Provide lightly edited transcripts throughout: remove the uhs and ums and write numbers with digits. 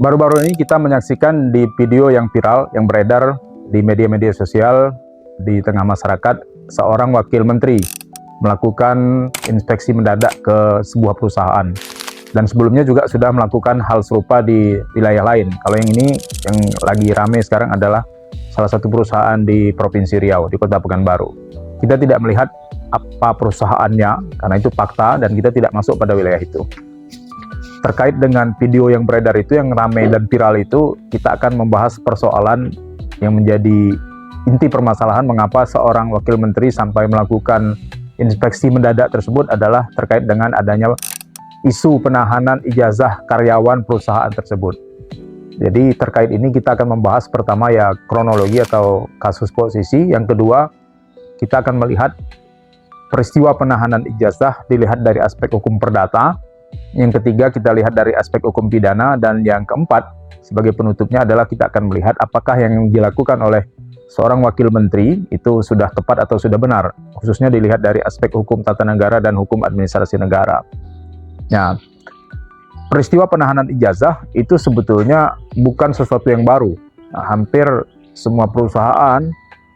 Baru-baru ini kita menyaksikan di video yang viral yang beredar di media-media sosial di tengah masyarakat, seorang wakil menteri melakukan inspeksi mendadak ke sebuah perusahaan. Dan sebelumnya juga sudah melakukan hal serupa di wilayah lain. Kalau yang ini yang lagi rame sekarang adalah salah satu perusahaan di Provinsi Riau, di Kota Pekanbaru. Kita tidak melihat apa perusahaannya karena itu fakta dan kita tidak masuk pada wilayah itu. Terkait dengan video yang beredar itu, yang ramai dan viral itu, kita akan membahas persoalan yang menjadi inti permasalahan mengapa seorang wakil menteri sampai melakukan inspeksi mendadak tersebut adalah terkait dengan adanya isu penahanan ijazah karyawan perusahaan tersebut. Jadi terkait ini kita akan membahas pertama ya kronologi atau kasus posisi, yang kedua kita akan melihat peristiwa penahanan ijazah dilihat dari aspek hukum perdata, yang ketiga kita lihat dari aspek hukum pidana, dan yang keempat sebagai penutupnya adalah kita akan melihat apakah yang dilakukan oleh seorang wakil menteri itu sudah tepat atau sudah benar, khususnya dilihat dari aspek hukum tata negara dan hukum administrasi negara. Nah, peristiwa penahanan ijazah itu sebetulnya bukan sesuatu yang baru. Nah, hampir semua perusahaan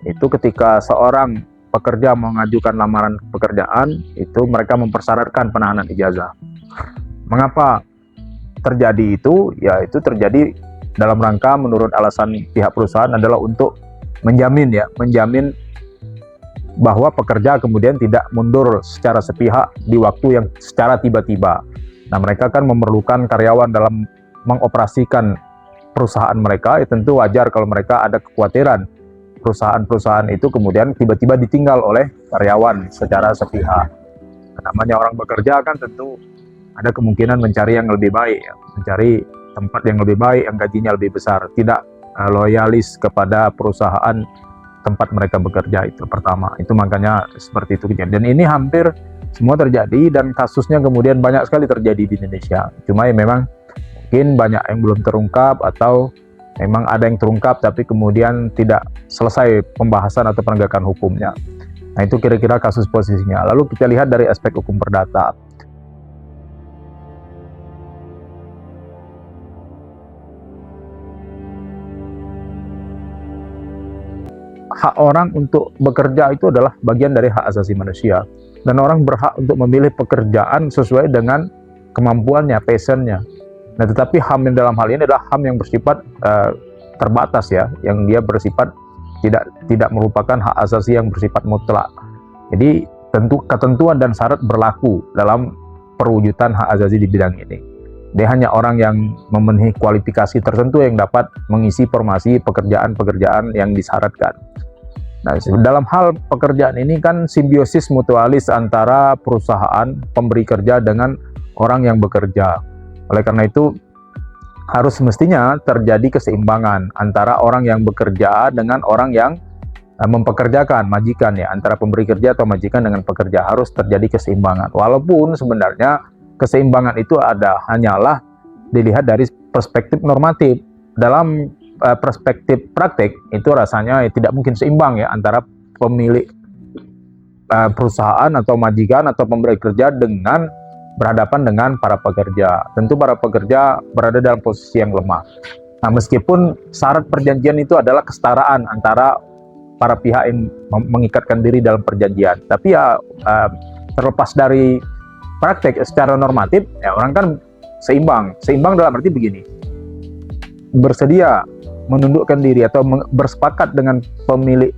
itu ketika seorang pekerja mengajukan lamaran pekerjaan itu mereka mempersyaratkan penahanan ijazah. Mengapa terjadi itu? Ya, itu terjadi dalam rangka menurut alasan pihak perusahaan adalah untuk menjamin bahwa pekerja kemudian tidak mundur secara sepihak di waktu yang secara tiba-tiba. Nah, mereka kan memerlukan karyawan dalam mengoperasikan perusahaan mereka, ya tentu wajar kalau mereka ada kekhawatiran perusahaan-perusahaan itu kemudian tiba-tiba ditinggal oleh karyawan secara sepihak. Namanya orang bekerja kan tentu ada kemungkinan mencari yang lebih baik, ya. Mencari tempat yang lebih baik, yang gajinya lebih besar, tidak loyalis kepada perusahaan tempat mereka bekerja. Itu pertama, itu makanya seperti itu kejadian. Dan ini hampir semua terjadi dan kasusnya kemudian banyak sekali terjadi di Indonesia. Cuma ya memang mungkin banyak yang belum terungkap atau memang ada yang terungkap tapi kemudian tidak selesai pembahasan atau penegakan hukumnya. Nah, itu kira-kira kasus posisinya. Lalu kita lihat dari aspek hukum perdata. Hak orang untuk bekerja itu adalah bagian dari hak asasi manusia, dan orang berhak untuk memilih pekerjaan sesuai dengan kemampuannya, passionnya. Nah, tetapi HAM yang dalam hal ini adalah HAM yang bersifat terbatas, ya, yang dia bersifat tidak merupakan hak asasi yang bersifat mutlak. Jadi tentu ketentuan dan syarat berlaku dalam perwujudan hak asasi di bidang ini. Dia hanya orang yang memenuhi kualifikasi tertentu yang dapat mengisi formasi pekerjaan-pekerjaan yang disyaratkan. Nah, dalam hal pekerjaan ini kan simbiosis mutualis antara perusahaan pemberi kerja dengan orang yang bekerja. Oleh karena itu harus mestinya terjadi keseimbangan antara orang yang bekerja dengan orang yang mempekerjakan, majikan, ya, antara pemberi kerja atau majikan dengan pekerja harus terjadi keseimbangan. Walaupun sebenarnya keseimbangan itu hanyalah dilihat dari perspektif normatif. Dalam perspektif praktik itu rasanya tidak mungkin seimbang, ya, antara pemilik perusahaan atau majikan atau pemberi kerja dengan berhadapan dengan para pekerja. Tentu para pekerja berada dalam posisi yang lemah. Nah, meskipun syarat perjanjian itu adalah kesetaraan antara para pihak yang mengikatkan diri dalam perjanjian, tapi ya terlepas dari praktek secara normatif, ya, orang kan seimbang dalam arti begini, bersedia menundukkan diri atau bersepakat dengan pemilik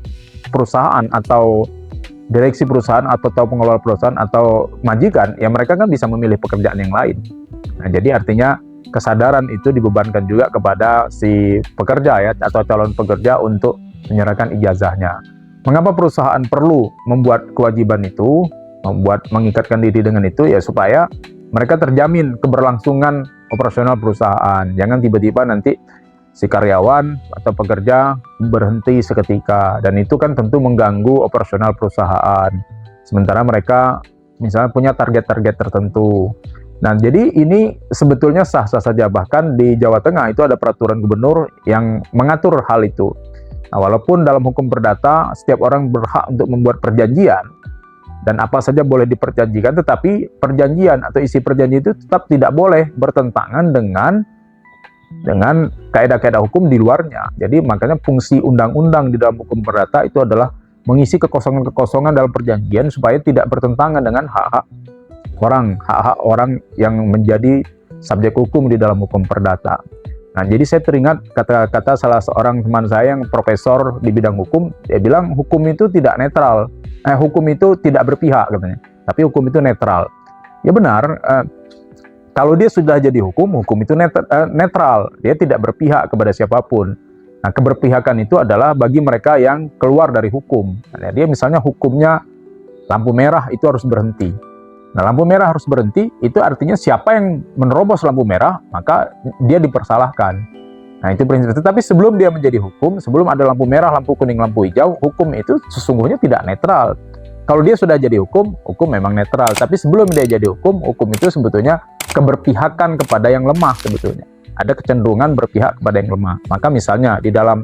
perusahaan atau direksi perusahaan atau pengelola perusahaan atau majikan, ya mereka kan bisa memilih pekerjaan yang lain. Nah, jadi artinya kesadaran itu dibebankan juga kepada si pekerja, ya, atau calon pekerja untuk menyerahkan ijazahnya. Mengapa perusahaan perlu membuat kewajiban itu, mengikatkan diri dengan itu, ya supaya mereka terjamin keberlangsungan operasional perusahaan. Jangan tiba-tiba nanti si karyawan atau pekerja berhenti seketika, dan itu kan tentu mengganggu operasional perusahaan. Sementara mereka misalnya punya target-target tertentu. Nah, jadi ini sebetulnya sah-sah saja. Bahkan di Jawa Tengah itu ada peraturan gubernur yang mengatur hal itu. Nah, walaupun dalam hukum perdata setiap orang berhak untuk membuat perjanjian dan apa saja boleh diperjanjikan, tetapi perjanjian atau isi perjanjian itu tetap tidak boleh bertentangan dengan dengan kaidah-kaidah hukum di luarnya. Jadi makanya fungsi undang-undang di dalam hukum perdata itu adalah mengisi kekosongan-kekosongan dalam perjanjian supaya tidak bertentangan dengan hak-hak orang yang menjadi subjek hukum di dalam hukum perdata. Nah, jadi saya teringat kata-kata salah seorang teman saya yang profesor di bidang hukum. Dia bilang hukum itu tidak netral, hukum itu tidak berpihak katanya, tapi hukum itu netral. Ya benar, kalau dia sudah jadi hukum itu netral, dia tidak berpihak kepada siapapun. Nah, keberpihakan itu adalah bagi mereka yang keluar dari hukum. Nah, dia misalnya hukumnya lampu merah itu harus berhenti. Nah, lampu merah harus berhenti, itu artinya siapa yang menerobos lampu merah, maka dia dipersalahkan. Nah, itu prinsip. Tetapi sebelum dia menjadi hukum, sebelum ada lampu merah, lampu kuning, lampu hijau, hukum itu sesungguhnya tidak netral. Kalau dia sudah jadi hukum memang netral. Tapi sebelum dia jadi hukum itu sebetulnya keberpihakan kepada yang lemah sebetulnya. Ada kecenderungan berpihak kepada yang lemah. Maka misalnya di dalam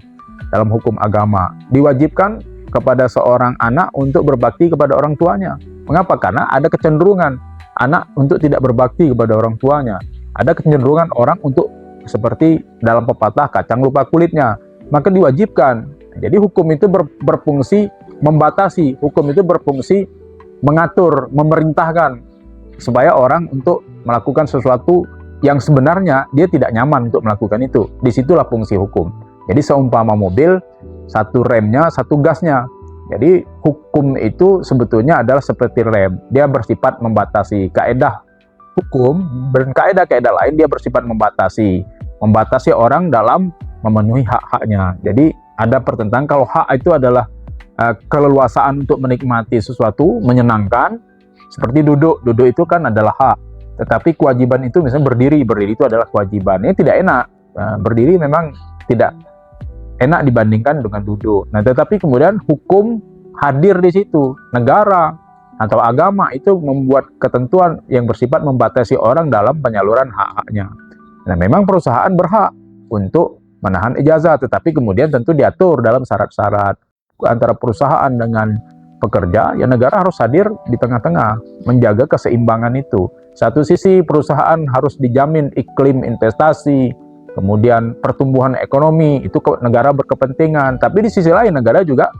hukum agama, diwajibkan kepada seorang anak untuk berbakti kepada orang tuanya. Mengapa? Karena ada kecenderungan anak untuk tidak berbakti kepada orang tuanya. Ada kecenderungan orang untuk seperti dalam pepatah kacang lupa kulitnya. Maka diwajibkan. Jadi hukum itu berfungsi membatasi, hukum itu berfungsi mengatur, memerintahkan supaya orang untuk melakukan sesuatu yang sebenarnya dia tidak nyaman untuk melakukan itu. Disitulah fungsi hukum. Jadi seumpama mobil, satu remnya, satu gasnya. Jadi hukum itu sebetulnya adalah seperti rem. Dia bersifat membatasi. Kaedah hukum dan kaedah-kaedah lain dia bersifat membatasi orang dalam memenuhi hak-haknya. Jadi ada pertentangan kalau hak itu adalah keleluasaan untuk menikmati sesuatu, menyenangkan, seperti duduk itu kan adalah hak. Tetapi kewajiban itu misalnya berdiri itu adalah kewajiban. Ini tidak enak. Berdiri memang tidak enak dibandingkan dengan duduk. Nah, tetapi kemudian hukum hadir di situ. Negara atau agama itu membuat ketentuan yang bersifat membatasi orang dalam penyaluran hak-haknya. Nah, memang perusahaan berhak untuk menahan ijazah, tetapi kemudian tentu diatur dalam syarat-syarat antara perusahaan dengan pekerja. Ya, negara harus hadir di tengah-tengah, menjaga keseimbangan itu. Satu sisi perusahaan harus dijamin iklim investasi, kemudian pertumbuhan ekonomi, itu negara berkepentingan. Tapi di sisi lain negara juga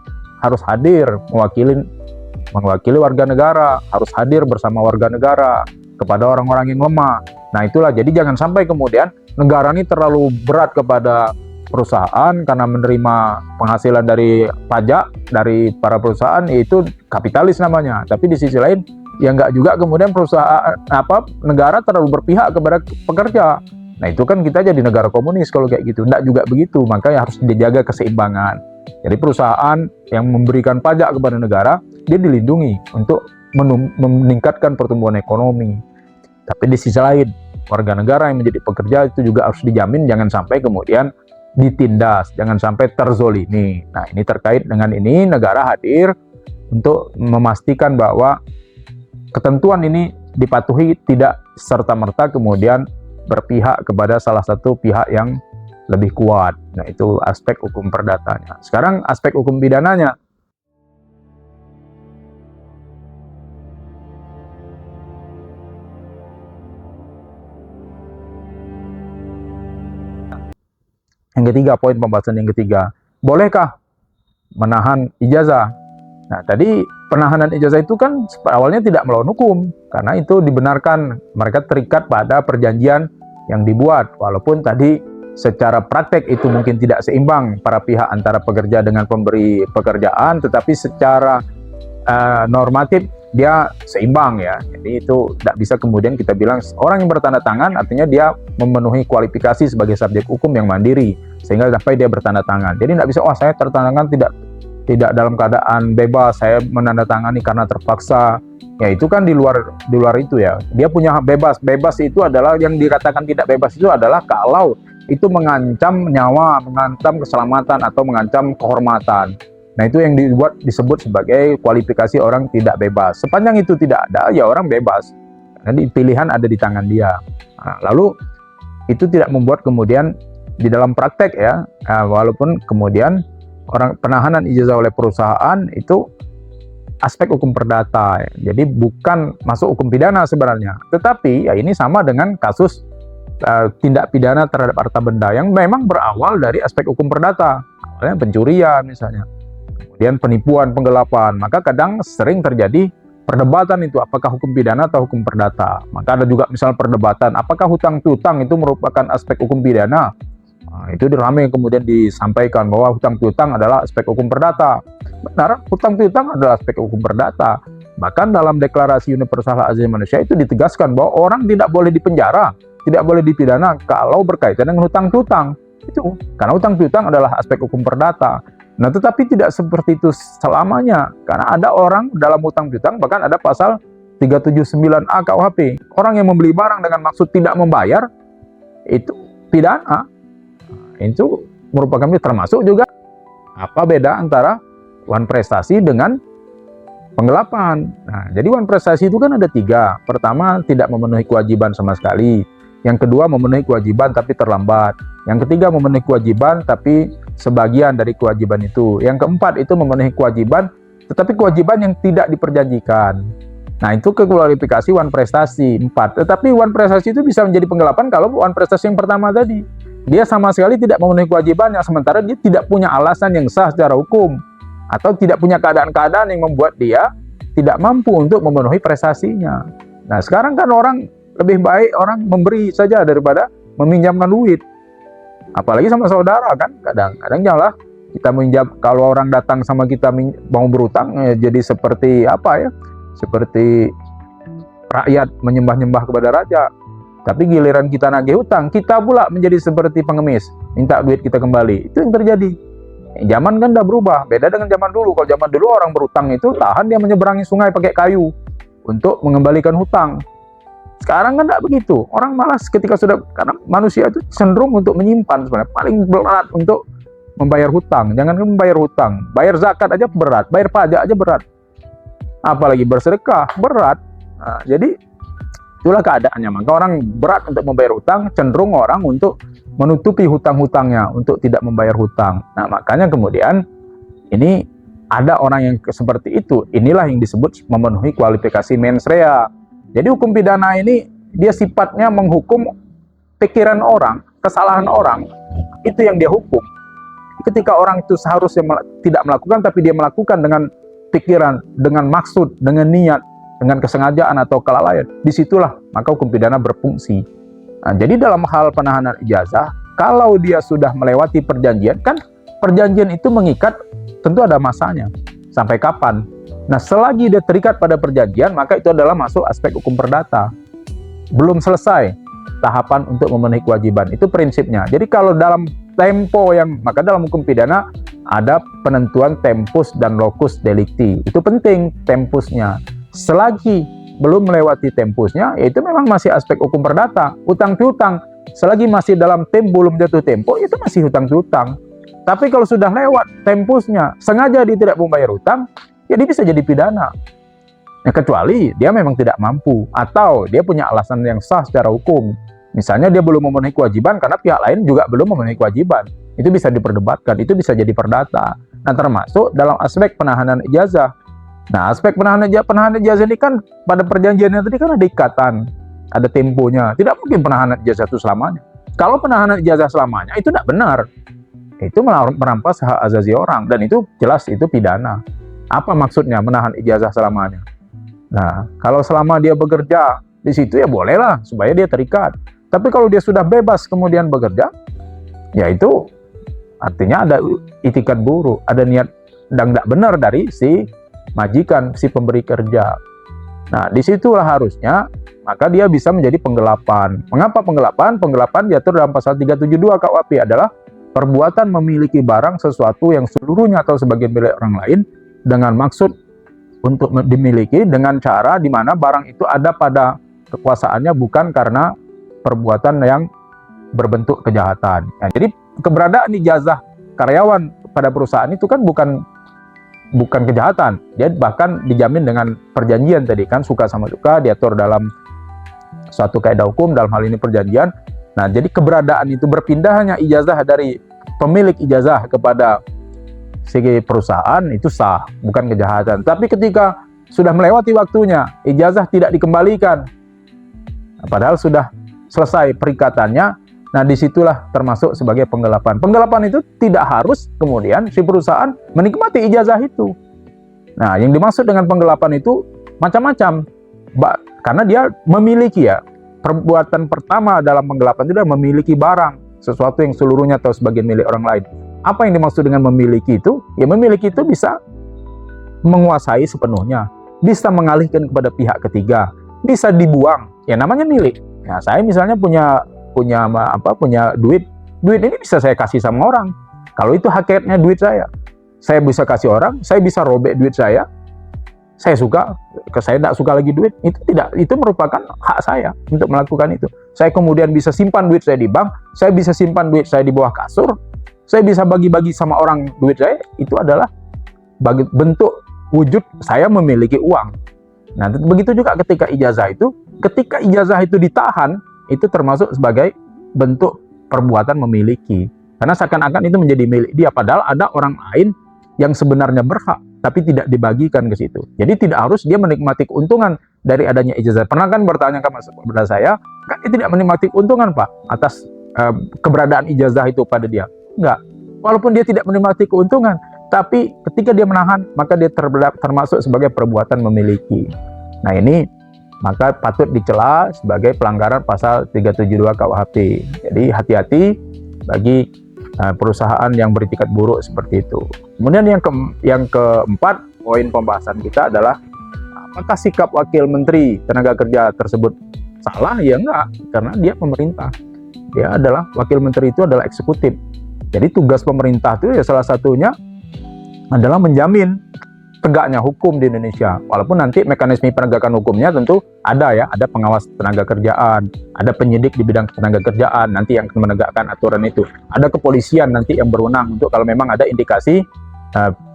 harus hadir mewakili warga negara, harus hadir bersama warga negara kepada orang-orang yang lemah. Nah, itulah, jadi jangan sampai kemudian negara ini terlalu berat kepada perusahaan karena menerima penghasilan dari pajak dari para perusahaan, itu kapitalis namanya. Tapi di sisi lain ya enggak juga kemudian perusahaan negara terlalu berpihak kepada pekerja. Nah, itu kan kita jadi negara komunis kalau kayak gitu. Enggak juga begitu, makanya harus dijaga keseimbangan. Jadi perusahaan yang memberikan pajak kepada negara, dia dilindungi untuk meningkatkan pertumbuhan ekonomi. Tapi di sisi lain, warga negara yang menjadi pekerja itu juga harus dijamin jangan sampai kemudian ditindas, jangan sampai terzolimi. Nah, ini terkait dengan ini, negara hadir untuk memastikan bahwa ketentuan ini dipatuhi, tidak serta-merta kemudian berpihak kepada salah satu pihak yang lebih kuat. Nah, itu aspek hukum perdatanya. Sekarang aspek hukum pidananya. Yang ketiga, poin pembahasan yang ketiga, bolehkah menahan ijazah? Nah, tadi penahanan ijazah itu kan awalnya tidak melawan hukum, karena itu dibenarkan, mereka terikat pada perjanjian yang dibuat. Walaupun tadi secara praktek itu mungkin tidak seimbang para pihak antara pekerja dengan pemberi pekerjaan, tetapi secara normatif dia seimbang ya. Jadi itu tidak bisa kemudian kita bilang orang yang bertanda tangan artinya dia memenuhi kualifikasi sebagai subjek hukum yang mandiri sehingga sampai dia bertanda tangan. Jadi tidak bisa, saya tertanda tangan tidak dalam keadaan bebas, saya menandatangani karena terpaksa. Ya, itu kan di luar itu ya. Dia punya hak bebas. Bebas itu adalah, yang dikatakan tidak bebas itu adalah kalau itu mengancam nyawa, mengancam keselamatan atau mengancam kehormatan. Nah, itu yang disebut sebagai kualifikasi orang tidak bebas. Sepanjang itu tidak ada, ya orang bebas. Jadi pilihan ada di tangan dia. Nah, lalu itu tidak membuat kemudian di dalam praktek ya, walaupun kemudian penahanan ijazah oleh perusahaan itu aspek hukum perdata ya. Jadi bukan masuk hukum pidana sebenarnya. Tetapi ya ini sama dengan kasus tindak pidana terhadap harta benda yang memang berawal dari aspek hukum perdata. Awalnya pencurian misalnya, kemudian penipuan, penggelapan. Maka kadang sering terjadi perdebatan itu apakah hukum pidana atau hukum perdata. Maka ada juga misal perdebatan apakah hutang piutang itu merupakan aspek hukum pidana. Nah, itu ramai kemudian disampaikan bahwa hutang piutang adalah aspek hukum perdata. Benar, hutang piutang adalah aspek hukum perdata. Bahkan dalam Deklarasi Universal Hak Asasi Manusia itu ditegaskan bahwa orang tidak boleh dipenjara, tidak boleh dipidana kalau berkaitan dengan hutang piutang. Itu karena hutang piutang adalah aspek hukum perdata. Nah, tetapi tidak seperti itu selamanya. Karena ada orang dalam hutang piutang, bahkan ada pasal 379A KUHP. Orang yang membeli barang dengan maksud tidak membayar, itu pidana. Itu merupakan termasuk juga apa beda antara wan prestasi dengan penggelapan. Nah, jadi wan prestasi itu kan ada 3. Pertama, tidak memenuhi kewajiban sama sekali. Yang kedua, memenuhi kewajiban tapi terlambat. Yang ketiga, memenuhi kewajiban tapi sebagian dari kewajiban itu. Yang keempat, itu memenuhi kewajiban tetapi kewajiban yang tidak diperjanjikan. Nah, itu kualifikasi wan prestasi 4. Tetapi wan prestasi itu bisa menjadi penggelapan kalau wan prestasi yang pertama tadi, dia sama sekali tidak memenuhi kewajibannya, sementara dia tidak punya alasan yang sah secara hukum, atau tidak punya keadaan-keadaan yang membuat dia tidak mampu untuk memenuhi prestasinya. Nah, sekarang kan orang lebih baik orang memberi saja daripada meminjamkan duit. Apalagi sama saudara kan, kadang-kadang janganlah kita minjam. Kalau orang datang sama kita mau berutang, jadi seperti apa ya? Seperti rakyat menyembah-nyembah kepada raja. Tapi giliran kita nagih hutang, kita pula menjadi seperti pengemis, minta duit kita kembali. Itu yang terjadi. Zaman kan udah berubah, beda dengan zaman dulu. Kalau zaman dulu orang berutang itu tahan dia menyeberangi sungai pakai kayu untuk mengembalikan hutang. Sekarang kan tidak begitu. Orang malas ketika sudah, karena manusia itu cenderung untuk menyimpan sebenarnya. Paling berat untuk membayar hutang. Jangan membayar hutang, bayar zakat aja berat, bayar pajak aja berat. Apalagi bersedekah, berat. Nah, jadi itulah keadaannya. Maka orang berat untuk membayar hutang, cenderung orang untuk menutupi hutang-hutangnya, untuk tidak membayar hutang. Nah, makanya kemudian ini ada orang yang seperti itu. Inilah yang disebut memenuhi kualifikasi mens rea. Jadi hukum pidana ini dia sifatnya menghukum pikiran orang, kesalahan orang. Itu yang dia hukum. Ketika orang itu seharusnya tidak melakukan, tapi dia melakukan dengan pikiran, dengan maksud, dengan niat, dengan kesengajaan atau kelalaian, disitulah maka hukum pidana berfungsi. Nah, jadi dalam hal penahanan ijazah, kalau dia sudah melewati perjanjian, kan perjanjian itu mengikat, tentu ada masanya, sampai kapan. Nah, selagi dia terikat pada perjanjian, maka itu adalah masuk aspek hukum perdata. Belum selesai tahapan untuk memenuhi kewajiban, itu prinsipnya. Jadi kalau dalam tempo maka dalam hukum pidana ada penentuan tempus dan locus delicti. Itu penting tempusnya. Selagi belum melewati tempusnya, itu memang masih aspek hukum perdata. Utang piutang, selagi masih dalam belum jatuh tempo, itu masih hutang piutang. Tapi kalau sudah lewat tempusnya, sengaja dia tidak membayar hutang, ya dia bisa jadi pidana. Ya, kecuali dia memang tidak mampu, atau dia punya alasan yang sah secara hukum. Misalnya dia belum memenuhi kewajiban karena pihak lain juga belum memenuhi kewajiban. Itu bisa diperdebatkan, itu bisa jadi perdata. Nah, termasuk dalam aspek penahanan ijazah. Nah, aspek penahanan ijazah ini kan pada perjanjiannya tadi kan ada ikatan, ada temponya. Tidak mungkin penahanan ijazah itu selamanya. Kalau penahanan ijazah selamanya itu tidak benar. Itu merampas hak asasi orang, dan itu jelas itu pidana. Apa maksudnya menahan ijazah selamanya? Nah, kalau selama dia bekerja di situ ya bolehlah supaya dia terikat. Tapi kalau dia sudah bebas kemudian bekerja, ya itu artinya ada itikat buruk, ada niat yang tidak benar dari si majikan, si pemberi kerja. Nah, disitulah harusnya maka dia bisa menjadi penggelapan. Mengapa penggelapan? Penggelapan diatur dalam pasal 372 KUHP adalah perbuatan memiliki barang sesuatu yang seluruhnya atau sebagian milik orang lain dengan maksud untuk dimiliki dengan cara di mana barang itu ada pada kekuasaannya bukan karena perbuatan yang berbentuk kejahatan. Nah, jadi keberadaan ijazah karyawan pada perusahaan itu kan bukan kejahatan. Dia bahkan dijamin dengan perjanjian tadi kan, suka sama suka diatur dalam suatu kaidah hukum, dalam hal ini perjanjian. Nah, jadi keberadaan itu berpindahnya ijazah dari pemilik ijazah kepada si perusahaan itu sah, bukan kejahatan. Tapi ketika sudah melewati waktunya, ijazah tidak dikembalikan, padahal sudah selesai perikatannya, nah disitulah termasuk sebagai penggelapan. Penggelapan itu tidak harus kemudian si perusahaan menikmati ijazah itu. Nah, yang dimaksud dengan penggelapan itu macam-macam, karena dia memiliki ya, perbuatan pertama dalam penggelapan itu adalah memiliki barang, sesuatu yang seluruhnya atau sebagian milik orang lain. Apa yang dimaksud dengan memiliki itu? Ya memiliki itu bisa menguasai sepenuhnya, bisa mengalihkan kepada pihak ketiga, bisa dibuang, ya namanya milik. Nah, saya misalnya punya duit ini bisa saya kasih sama orang. Kalau itu hakikatnya duit saya bisa kasih orang, saya bisa robek duit saya suka, saya tidak suka lagi duit, itu merupakan hak saya untuk melakukan itu. Saya kemudian bisa simpan duit saya di bank, saya bisa simpan duit saya di bawah kasur, saya bisa bagi-bagi sama orang duit saya, itu adalah bentuk wujud saya memiliki uang. Nah, begitu juga ketika ijazah itu ditahan, itu termasuk sebagai bentuk perbuatan memiliki. Karena seakan-akan itu menjadi milik dia, padahal ada orang lain yang sebenarnya berhak, tapi tidak dibagikan ke situ. Jadi tidak harus dia menikmati keuntungan dari adanya ijazah. Pernah kan bertanya kepada saya, kan dia tidak menikmati keuntungan Pak, atas keberadaan ijazah itu pada dia. Enggak. Walaupun dia tidak menikmati keuntungan, tapi ketika dia menahan, maka dia termasuk sebagai perbuatan memiliki. Nah ini, maka patut dicela sebagai pelanggaran pasal 372 KUHP. Jadi hati-hati bagi perusahaan yang beretikat buruk seperti itu. Kemudian yang keempat, poin pembahasan kita adalah apakah sikap wakil menteri tenaga kerja tersebut salah? Ya enggak, karena dia pemerintah. Dia adalah wakil menteri, itu adalah eksekutif. Jadi tugas pemerintah itu ya salah satunya adalah menjamin tegaknya hukum di Indonesia. Walaupun nanti mekanisme penegakan hukumnya tentu ada ya, ada pengawas tenaga kerjaan, ada penyidik di bidang tenaga kerjaan nanti yang menegakkan aturan itu. Ada kepolisian nanti yang berwenang untuk kalau memang ada indikasi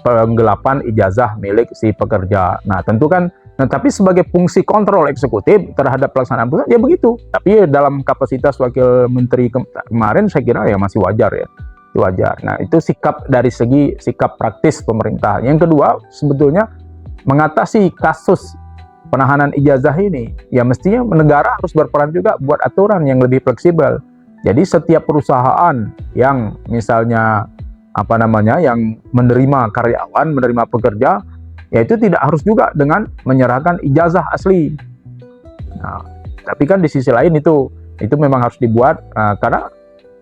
penggelapan ijazah milik si pekerja. Nah, tentu kan, tapi sebagai fungsi kontrol eksekutif terhadap pelaksanaan pusat ya begitu. Tapi dalam kapasitas wakil menteri kemarin saya kira ya masih wajar ya. Wajar. Nah, itu sikap dari segi sikap praktis pemerintah. Yang kedua, sebetulnya mengatasi kasus penahanan ijazah ini, ya mestinya negara harus berperan juga buat aturan yang lebih fleksibel. Jadi setiap perusahaan yang misalnya yang menerima karyawan, menerima pekerja, ya itu tidak harus juga dengan menyerahkan ijazah asli. Nah, tapi kan di sisi lain itu memang harus dibuat karena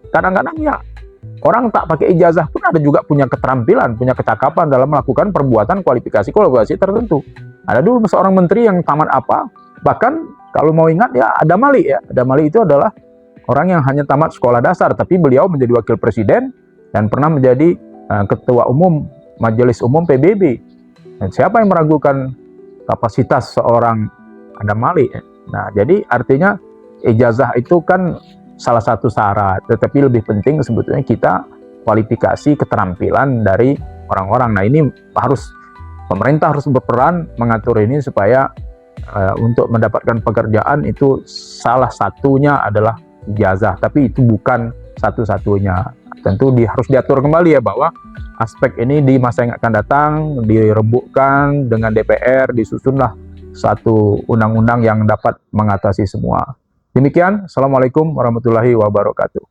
kadang-kadang ya orang tak pakai ijazah pun ada juga punya keterampilan, punya kecakapan dalam melakukan perbuatan kualifikasi tertentu. Ada dulu seorang menteri yang tamat apa, bahkan kalau mau ingat ya Adam Malik ya. Adam Malik itu adalah orang yang hanya tamat sekolah dasar, tapi beliau menjadi wakil presiden dan pernah menjadi ketua umum Majelis Umum PBB. Dan siapa yang meragukan kapasitas seorang Adam Malik? Nah, jadi artinya ijazah itu kan salah satu syarat, tetapi lebih penting sebetulnya kita kualifikasi keterampilan dari orang-orang. Nah, ini pemerintah harus berperan mengatur ini supaya untuk mendapatkan pekerjaan itu salah satunya adalah ijazah, tapi itu bukan satu-satunya. Tentu harus diatur kembali ya bahwa aspek ini di masa yang akan datang direbukkan dengan DPR, disusunlah satu undang-undang yang dapat mengatasi semua. Demikian, Assalamualaikum warahmatullahi wabarakatuh.